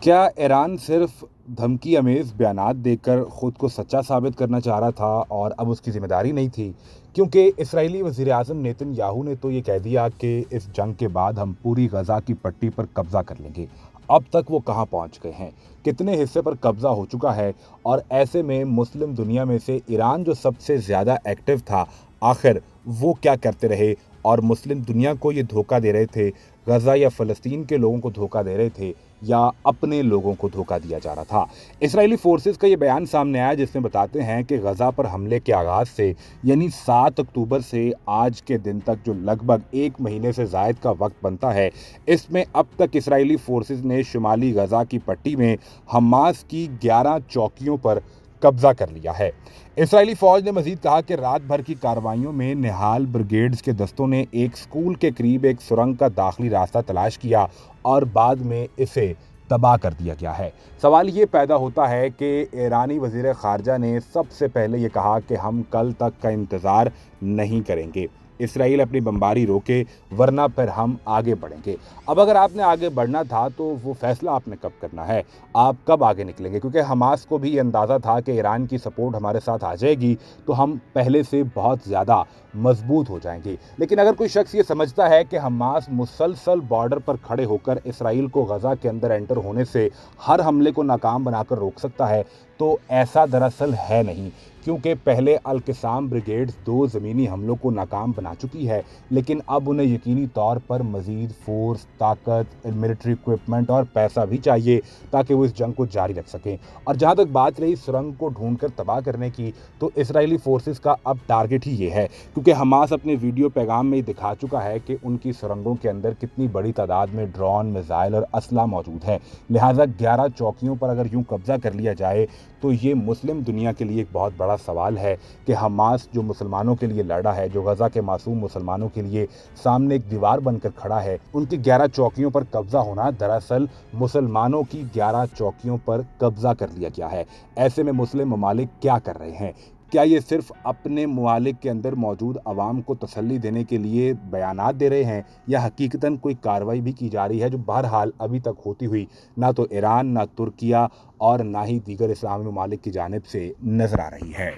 کیا ایران صرف دھمکی امیز بیانات دے کر خود کو سچا ثابت کرنا چاہ رہا تھا اور اب اس کی ذمہ داری نہیں تھی؟ کیونکہ اسرائیلی وزیر اعظم نیتن یاہو نے تو یہ کہہ دیا کہ اس جنگ کے بعد ہم پوری غزہ کی پٹی پر قبضہ کر لیں گے۔ اب تک وہ کہاں پہنچ گئے ہیں، کتنے حصے پر قبضہ ہو چکا ہے، اور ایسے میں مسلم دنیا میں سے ایران جو سب سے زیادہ ایکٹیو تھا، آخر وہ کیا کرتے رہے اور مسلم دنیا کو یہ دھوکہ دے رہے تھے؟ غزہ یا فلسطین کے لوگوں کو دھوکہ دے رہے تھے یا اپنے لوگوں کو دھوکہ دیا جا رہا تھا؟ اسرائیلی فورسز کا یہ بیان سامنے آیا جس میں بتاتے ہیں کہ غزہ پر حملے کے آغاز سے یعنی 7 اکتوبر سے آج کے دن تک جو لگ بھگ 1 مہینے سے زائد کا وقت بنتا ہے، اس میں اب تک اسرائیلی فورسز نے شمالی غزہ کی پٹی میں حماس کی 11 چوکیوں پر قبضہ کر لیا ہے۔ اسرائیلی فوج نے مزید کہا کہ رات بھر کی کارروائیوں میں نہال بریگیڈز کے دستوں نے ایک سکول کے قریب ایک سرنگ کا داخلی راستہ تلاش کیا اور بعد میں اسے تباہ کر دیا گیا ہے۔ سوال یہ پیدا ہوتا ہے کہ ایرانی وزیر خارجہ نے سب سے پہلے یہ کہا کہ ہم کل تک کا انتظار نہیں کریں گے، اسرائیل اپنی بمباری روکے ورنہ پھر ہم آگے بڑھیں گے۔ اب اگر آپ نے آگے بڑھنا تھا تو وہ فیصلہ آپ نے کب کرنا ہے، آپ کب آگے نکلیں گے؟ کیونکہ حماس کو بھی یہ اندازہ تھا کہ ایران کی سپورٹ ہمارے ساتھ آ جائے گی تو ہم پہلے سے بہت زیادہ مضبوط ہو جائیں گے۔ لیکن اگر کوئی شخص یہ سمجھتا ہے کہ حماس مسلسل بارڈر پر کھڑے ہو کر اسرائیل کو غزہ کے اندر انٹر ہونے سے ہر حملے کو ناکام بنا کر روک سکتا ہے، تو ایسا دراصل ہے نہیں، کیونکہ پہلے القسام بریگیڈز 2 زمینی حملوں کو ناکام بنا چکی ہے، لیکن اب انہیں یقینی طور پر مزید فورس، طاقت، ملٹری اکوپمنٹ اور پیسہ بھی چاہیے تاکہ وہ اس جنگ کو جاری رکھ سکیں۔ اور جہاں تک بات رہی سرنگ کو ڈھونڈ کر تباہ کرنے کی، تو اسرائیلی فورسز کا اب ٹارگٹ ہی یہ ہے، کیونکہ حماس اپنے ویڈیو پیغام میں دکھا چکا ہے کہ ان کی سرنگوں کے اندر کتنی بڑی تعداد میں ڈرون، میزائل اور اسلحہ موجود ہے۔ لہٰذا 11 چوکیوں پر اگر یوں قبضہ کر لیا جائے تو یہ مسلم دنیا کے لیے ایک بہت بڑا سوال ہے کہ حماس جو مسلمانوں کے لیے لڑا ہے، جو غزہ کے معصوم مسلمانوں کے لیے سامنے ایک دیوار بن کر کھڑا ہے، ان کی 11 چوکیوں پر قبضہ ہونا دراصل مسلمانوں کی 11 چوکیوں پر قبضہ کر لیا گیا ہے۔ ایسے میں مسلم ممالک کیا کر رہے ہیں؟ کیا یہ صرف اپنے ممالک کے اندر موجود عوام کو تسلی دینے کے لیے بیانات دے رہے ہیں، یا حقیقتاً کوئی کارروائی بھی کی جا رہی ہے جو بہرحال ابھی تک ہوتی ہوئی نہ تو ایران، نہ ترکیہ اور نہ ہی دیگر اسلامی ممالک کی جانب سے نظر آ رہی ہے؟